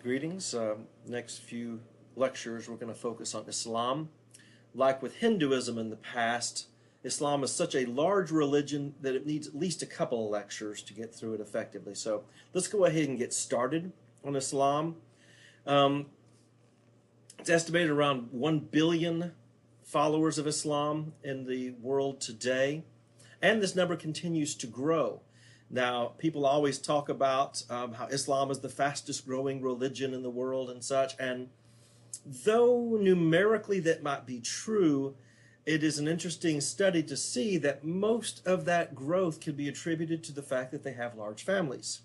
Greetings. Next few lectures, we're going to focus on Islam. Like with Hinduism in the past, Islam is such a large religion that it needs at least a couple of lectures to get through it effectively. So let's go ahead and get started on Islam. It's estimated around 1 billion followers of Islam in the world today, and this number continues to grow. Now, people always talk about how Islam is the fastest growing religion in the world and such, and though numerically that might be true, it is an interesting study to see that most of that growth can be attributed to the fact that they have large families.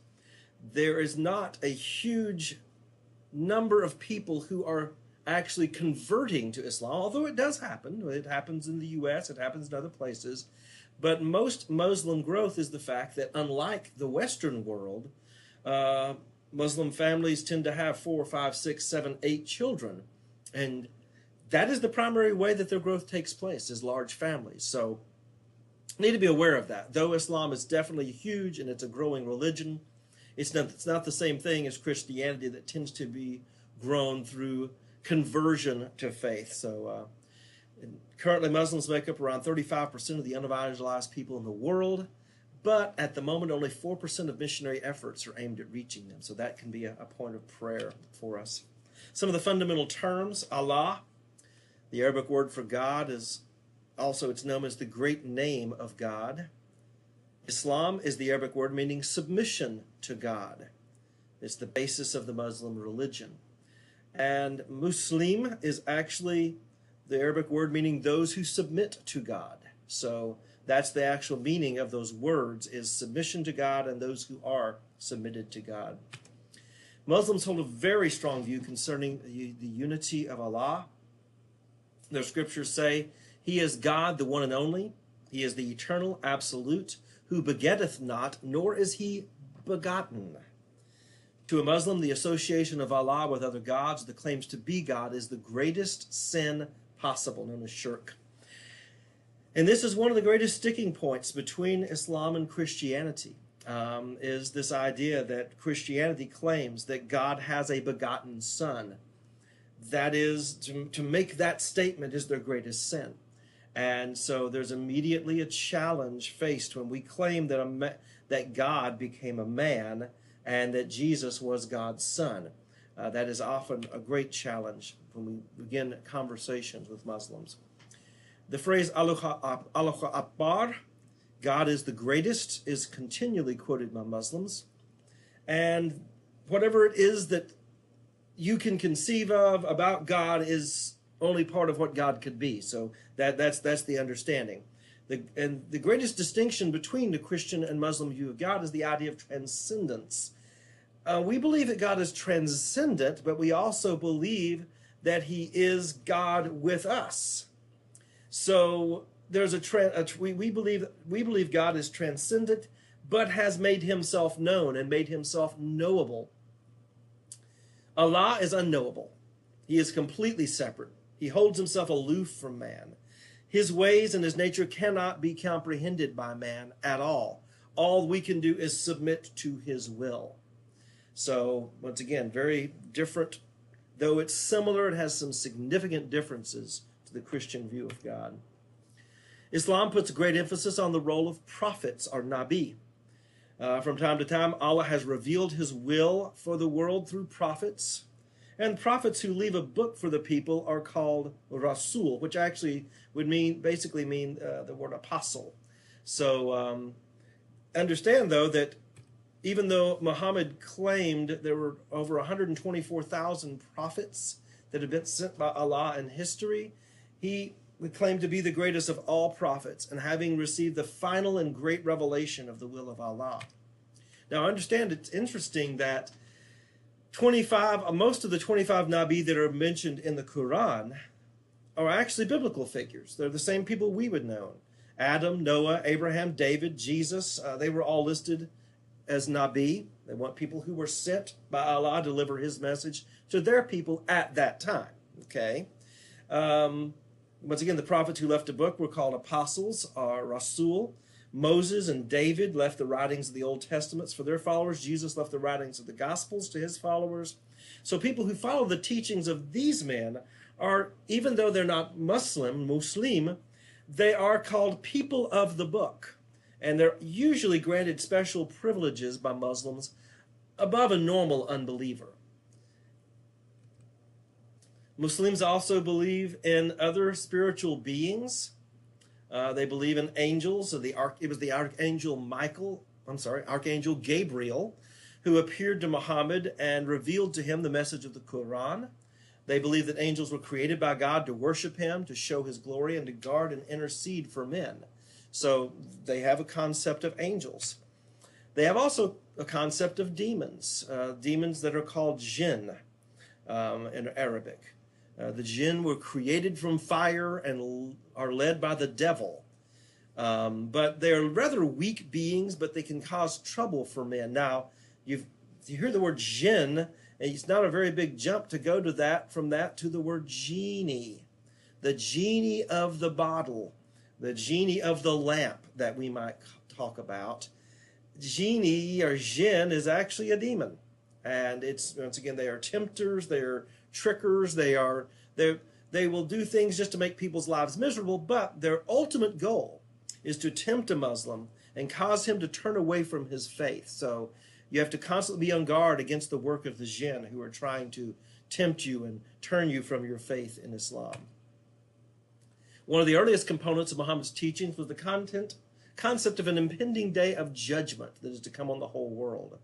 There is not a huge number of people who are actually converting to Islam, although it does happen. It happens in the U.S., it happens in other places. But most Muslim growth is the fact that, unlike the Western world, Muslim families tend to have 4, 5, 6, 7, 8 children. And that is the primary way that their growth takes place, is large families. So you need to be aware of that. Though Islam is definitely huge and it's a growing religion, it's not the same thing as Christianity that tends to be grown through conversion to faith. So currently, Muslims make up around 35% of the unevangelized people in the world, but at the moment, only 4% of missionary efforts are aimed at reaching them. So that can be a point of prayer for us. Some of the fundamental terms: Allah, the Arabic word for God, is also it's known as the great name of God. Islam is the Arabic word meaning submission to God. It's the basis of the Muslim religion. And Muslim is actually the Arabic word meaning those who submit to God. So that's the actual meaning of those words, is submission to God and those who are submitted to God. Muslims hold a very strong view concerning the unity of Allah. Their scriptures say, He is God, the one and only. He is the eternal, absolute, who begetteth not, nor is he begotten. To a Muslim, the association of Allah with other gods that claims to be God is the greatest sin possible, known as shirk. And this is one of the greatest sticking points between Islam and Christianity, is this idea that Christianity claims that God has a begotten son. That is, to make that statement is their greatest sin. And so there's immediately a challenge faced when we claim that God became a man and that Jesus was God's son. That is often a great challenge when we begin conversations with Muslims. The phrase Allahu Akbar, God is the greatest, is continually quoted by Muslims. And whatever it is that you can conceive of about God is only part of what God could be. So that's the understanding. And the greatest distinction between the Christian and Muslim view of God is the idea of transcendence. We believe that God is transcendent, but we also believe that He is God with us. So there's we believe God is transcendent, but has made Himself known and made Himself knowable. Allah is unknowable. He is completely separate. He holds Himself aloof from man. His ways and His nature cannot be comprehended by man at all. All we can do is submit to His will. So, once again, very different. Though it's similar, it has some significant differences to the Christian view of God. Islam puts a great emphasis on the role of prophets, or Nabi. From time to time, Allah has revealed His will for the world through prophets. And prophets who leave a book for the people are called Rasul, which actually would basically mean the word apostle. So understand, though, that even though Muhammad claimed there were over 124,000 prophets that had been sent by Allah in history, he claimed to be the greatest of all prophets and having received the final and great revelation of the will of Allah. Now, understand, it's interesting that most of the 25 Nabi that are mentioned in the Quran are actually biblical figures. They're the same people we would know. Adam, Noah, Abraham, David, Jesus, they were all listed as Nabi. They want people who were sent by Allah to deliver His message to their people at that time. Okay. Once again, the prophets who left a book were called apostles, or Rasul. Moses and David left the writings of the Old Testaments for their followers. Jesus left the writings of the Gospels to his followers. So people who follow the teachings of these men are, even though they're not Muslim, they are called people of the book. And they're usually granted special privileges by Muslims above a normal unbeliever. Muslims also believe in other spiritual beings. They believe in angels. It was the Archangel Gabriel, who appeared to Muhammad and revealed to him the message of the Quran. They believe that angels were created by God to worship him, to show his glory, and to guard and intercede for men. So they have a concept of angels. They have also a concept of demons, demons that are called jinn in Arabic. The jinn were created from fire and are led by the devil. But they are rather weak beings, but they can cause trouble for men. Now, you hear the word jinn, and it's not a very big jump to go to that, from that to the word genie. The genie of the bottle, the genie of the lamp that we might talk about. Genie or jinn is actually a demon. And it's, once again, they are tempters, they are trickers, they will do things just to make people's lives miserable, but their ultimate goal is to tempt a Muslim and cause him to turn away from his faith. So you have to constantly be on guard against the work of the jinn who are trying to tempt you and turn you from your faith in Islam. One of the earliest components of Muhammad's teachings was the concept of an impending day of judgment that is to come on the whole world.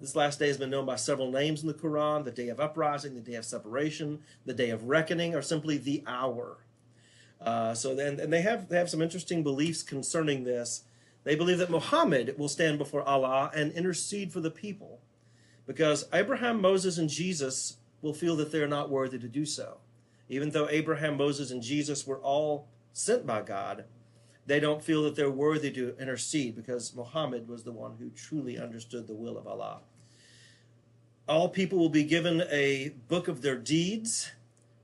This last day has been known by several names in the Quran: the day of uprising, the day of separation, the day of reckoning, or simply the hour. They have some interesting beliefs concerning this. They believe that Muhammad will stand before Allah and intercede for the people, because Abraham, Moses, and Jesus will feel that they are not worthy to do so. Even though Abraham, Moses, and Jesus were all sent by God, they don't feel that they're worthy to intercede, because Muhammad was the one who truly understood the will of Allah. All people will be given a book of their deeds,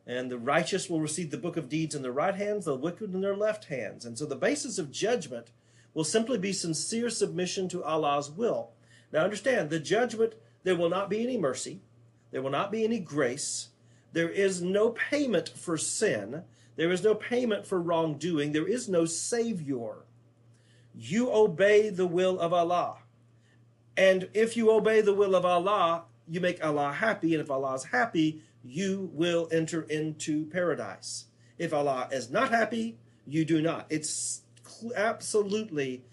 and the righteous will receive the book of deeds in their right hands, the wicked in their left hands. And so the basis of judgment will simply be sincere submission to Allah's will. Now understand, the judgment, there will not be any mercy, there will not be any grace, there is no payment for sin, there is no payment for wrongdoing, there is no savior. You obey the will of Allah. And if you obey the will of Allah, you make Allah happy, and if Allah is happy, you will enter into paradise. If Allah is not happy, you do not. It's absolutely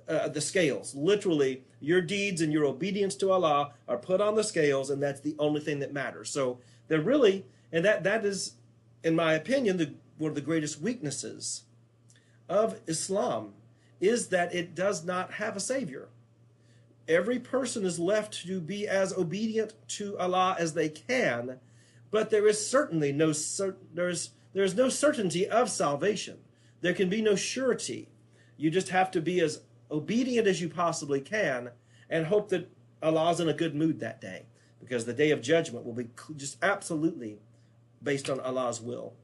the scales. Literally, your deeds and your obedience to Allah are put on the scales, and that's the only thing that matters. So they're really, and that is, in my opinion, one of the greatest weaknesses of Islam is that it does not have a savior. Every person is left to be as obedient to Allah as they can, but there is certainly no certainty of salvation. There can be no surety. You just have to be as obedient as you possibly can and hope that Allah's in a good mood that day, because the day of judgment will be just absolutely based on Allah's will.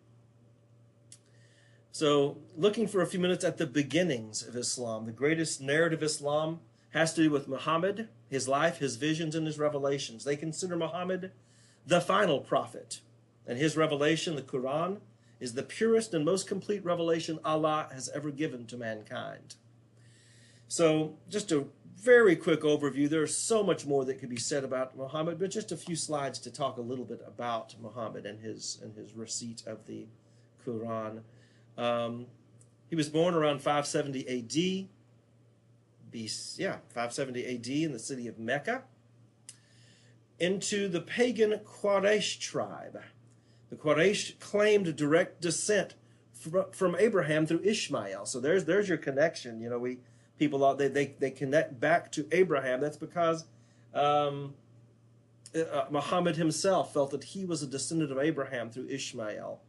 So, looking for a few minutes at the beginnings of Islam, the greatest narrative of Islam has to do with Muhammad, his life, his visions, and his revelations. They consider Muhammad the final prophet, and his revelation, the Quran, is the purest and most complete revelation Allah has ever given to mankind. So, just a very quick overview. There's so much more that could be said about Muhammad, but just a few slides to talk a little bit about Muhammad and his receipt of the Quran. He was born around 570 AD. 570 AD in the city of Mecca, into the pagan Quraysh tribe. The Quraysh claimed direct descent from Abraham through Ishmael. So there's your connection. You know, people they connect back to Abraham. That's because Muhammad himself felt that he was a descendant of Abraham through Ishmael.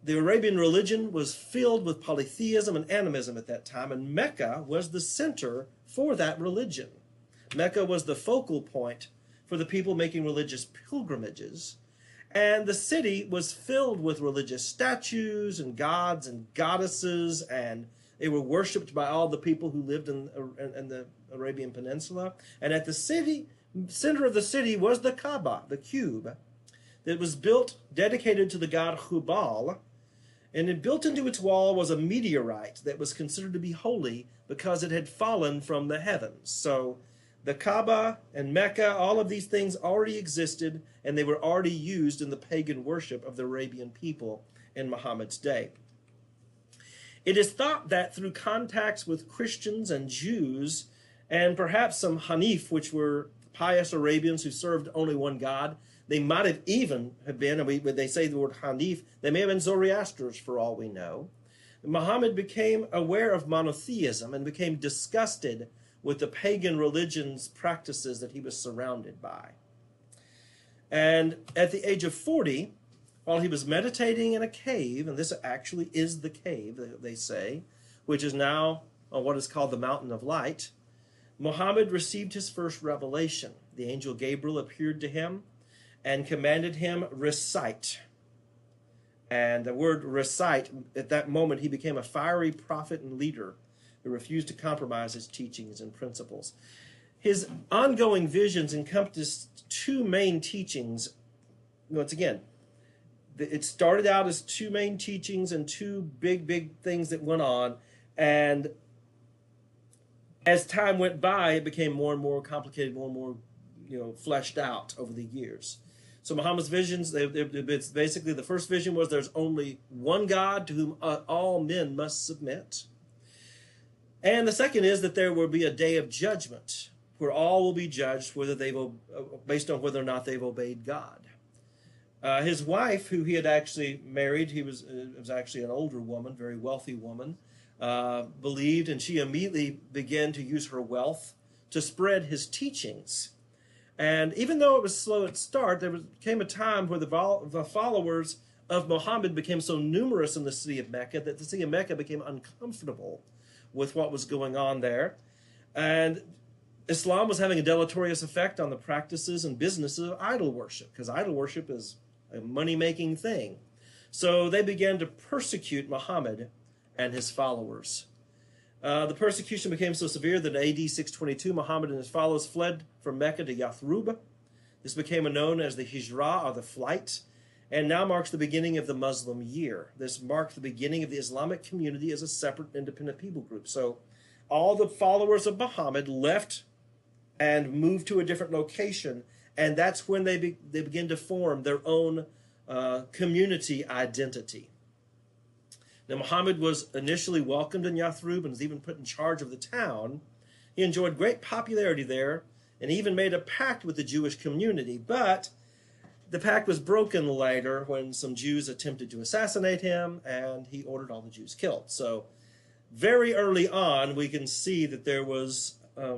The Arabian religion was filled with polytheism and animism at that time, and Mecca was the center for that religion. Mecca was the focal point for the people making religious pilgrimages, and the city was filled with religious statues and gods and goddesses, and They were worshipped by all the people who lived in the Arabian Peninsula. And at the center of the city was the Kaaba, the cube, that was built, dedicated to the god Hubal. And it built into its wall was a meteorite that was considered to be holy because it had fallen from the heavens. So the Kaaba and Mecca, all of these things already existed, and they were already used in the pagan worship of the Arabian people in Muhammad's day. It is thought that through contacts with Christians and Jews, and perhaps some Hanif, which were pious Arabians who served only one God, they might have even have been, and when they say the word Hanif, they may have been Zoroasters for all we know. Muhammad became aware of monotheism and became disgusted with the pagan religion's practices that he was surrounded by. And at the age of 40, while he was meditating in a cave, and this actually is the cave, they say, which is now on what is called the Mountain of Light, Muhammad received his first revelation. The angel Gabriel appeared to him and commanded him, recite. And the word recite, at that moment, he became a fiery prophet and leader who refused to compromise his teachings and principles. His ongoing visions encompassed two main teachings. Once again, it started out as two main teachings and two big things that went on. And as time went by, it became more and more complicated, more and more, fleshed out over the years. So Muhammad's visions, it's basically the first vision was there's only one God to whom all men must submit. And the second is that there will be a day of judgment where all will be judged based on whether or not they've obeyed God. His wife, who he had actually married, was actually an older woman, very wealthy woman, believed, and she immediately began to use her wealth to spread his teachings. And even though it was slow at start, came a time where the followers of Muhammad became so numerous in the city of Mecca that the city of Mecca became uncomfortable with what was going on there. And Islam was having a deleterious effect on the practices and businesses of idol worship, because idol worship is a money-making thing. So they began to persecute Muhammad and his followers. The persecution became so severe that in AD 622, Muhammad and his followers fled from Mecca to Yathrib. This became known as the Hijrah, or the flight, and now marks the beginning of the Muslim year. This marked the beginning of the Islamic community as a separate independent people group. So all the followers of Muhammad left and moved to a different location, and that's when they begin to form their own community identity. Now, Muhammad was initially welcomed in Yathrib and was even put in charge of the town. He enjoyed great popularity there and even made a pact with the Jewish community. But the pact was broken later when some Jews attempted to assassinate him, and he ordered all the Jews killed. So very early on, we can see that there was a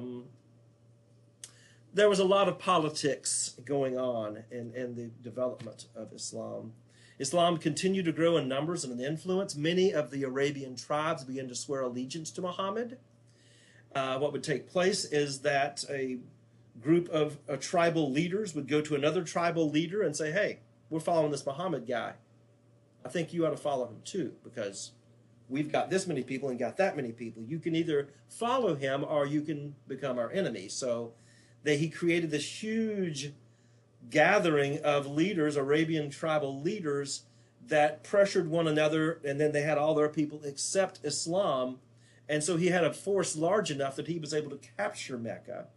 lot of politics going on in the development of Islam. Islam continued to grow in numbers and in influence. Many of the Arabian tribes began to swear allegiance to Muhammad. What would take place is that a group of tribal leaders would go to another tribal leader and say, hey, we're following this Muhammad guy. I think you ought to follow him too, because we've got this many people and got that many people. You can either follow him or you can become our enemy. So he created this huge gathering of leaders, Arabian tribal leaders, that pressured one another, and then they had all their people accept Islam. And so he had a force large enough that he was able to capture Mecca.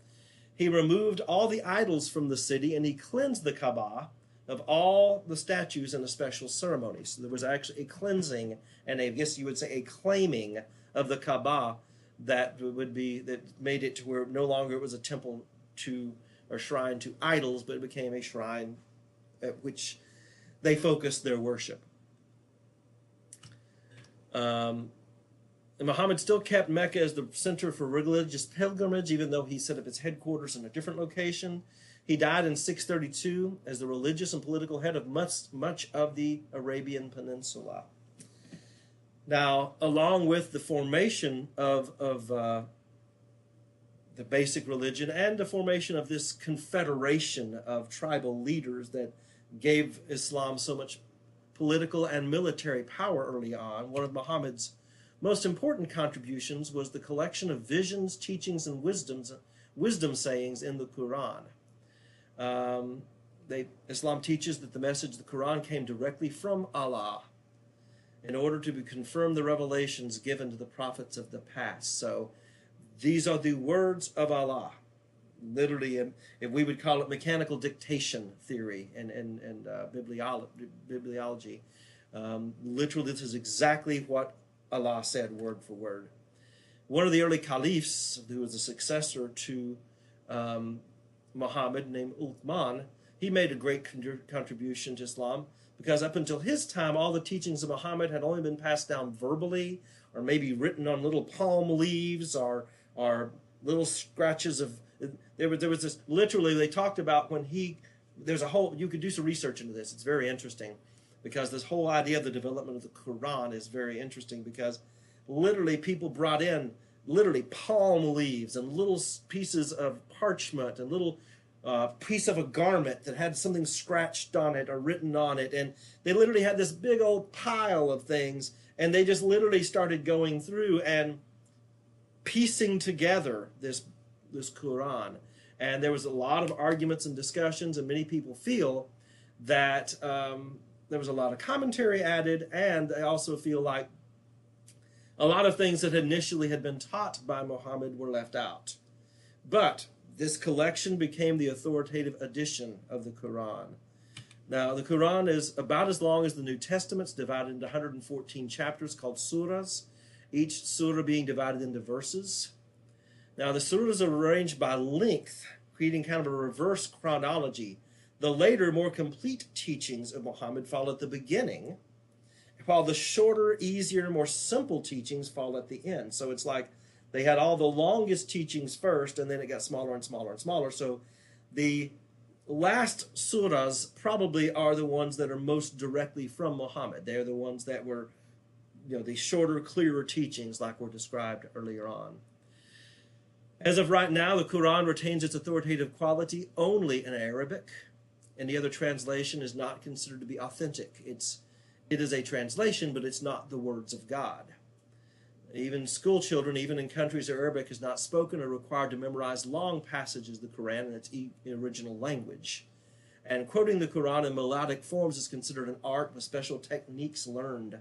He removed all the idols from the city, and he cleansed the Kaaba of all the statues and the special ceremonies. So there was actually a cleansing and I guess you would say a claiming of the Kaaba that made it to where no longer it was a temple to or shrine to idols, but it became a shrine at which they focused their worship. And Muhammad still kept Mecca as the center for religious pilgrimage, even though he set up his headquarters in a different location. He died in 632 as the religious and political head of much of the Arabian Peninsula. Now, along with the formation of the basic religion and the formation of this confederation of tribal leaders that gave Islam so much political and military power early on, one of Muhammad's most important contributions was the collection of visions, teachings, and wisdom sayings in the Quran. Islam teaches that the message of the Quran came directly from Allah in order to confirm the revelations given to the prophets of the past. So these are the words of Allah. Literally, if we would call it mechanical dictation theory and bibliology. Literally, this is exactly what Allah said word for word. One of the early caliphs, who was a successor to Muhammad, named Uthman, he made a great contribution to Islam, because up until his time, all the teachings of Muhammad had only been passed down verbally, or maybe written on little palm leaves, or little scratches of. There was this, literally, they talked about when there's a whole, you could do some research into this. It's very interesting, because this whole idea of the development of the Quran is very interesting, because literally people brought in literally palm leaves and little pieces of parchment and little piece of a garment that had something scratched on it or written on it, and they literally had this big old pile of things, and they just literally started going through and piecing together this Quran. And there was a lot of arguments and discussions, and many people feel that there was a lot of commentary added, and they also feel like a lot of things that initially had been taught by Muhammad were left out. But this collection became the authoritative edition of the Quran. Now, the Quran is about as long as the New Testament. It's divided into 114 chapters called surahs, each surah being divided into verses. Now, the surahs are arranged by length, creating kind of a reverse chronology. The later, more complete teachings of Muhammad fall at the beginning, while the shorter, easier, more simple teachings fall at the end. So it's like they had all the longest teachings first, and then it got smaller and smaller and smaller. So the last surahs probably are the ones that are most directly from Muhammad. They're the ones that were, the shorter, clearer teachings like were described earlier on. As of right now, the Quran retains its authoritative quality only in Arabic. Any other translation is not considered to be authentic. It is a translation, but it's not the words of God. Even school children, even in countries where Arabic is not spoken, are required to memorize long passages of the Quran in its original language. And quoting the Quran in melodic forms is considered an art with special techniques learned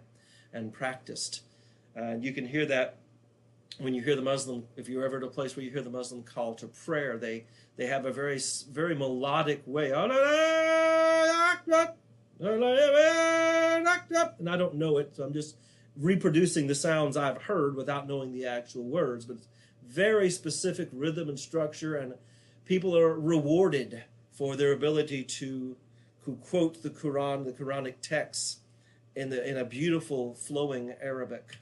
and practiced. And you can hear that when you hear the Muslim, if you're ever at a place where you hear the Muslim call to prayer, they have a very, very melodic way. And I don't know it, so I'm just reproducing the sounds I've heard without knowing the actual words. But it's very specific rhythm and structure, and people are rewarded for their ability to quote the Quran, the Quranic texts, in a beautiful, flowing Arabic.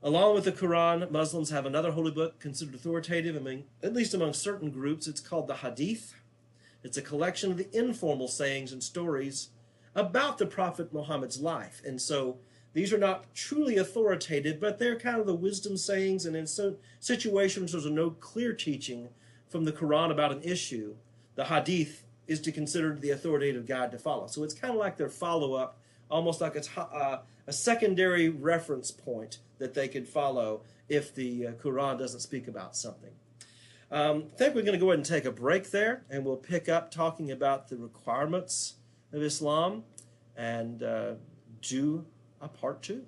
Along with the Quran, Muslims have another holy book considered authoritative, at least among certain groups. It's called the Hadith. It's a collection of the informal sayings and stories about the Prophet Muhammad's life. And so these are not truly authoritative, but they're kind of the wisdom sayings, and in situations where there's no clear teaching from the Quran about an issue, the Hadith is considered the authoritative guide to follow. So it's kind of like their follow-up, almost like a secondary reference point that they could follow if the Quran doesn't speak about something. I think we're going to go ahead and take a break there, and we'll pick up talking about the requirements of Islam and do a part 2.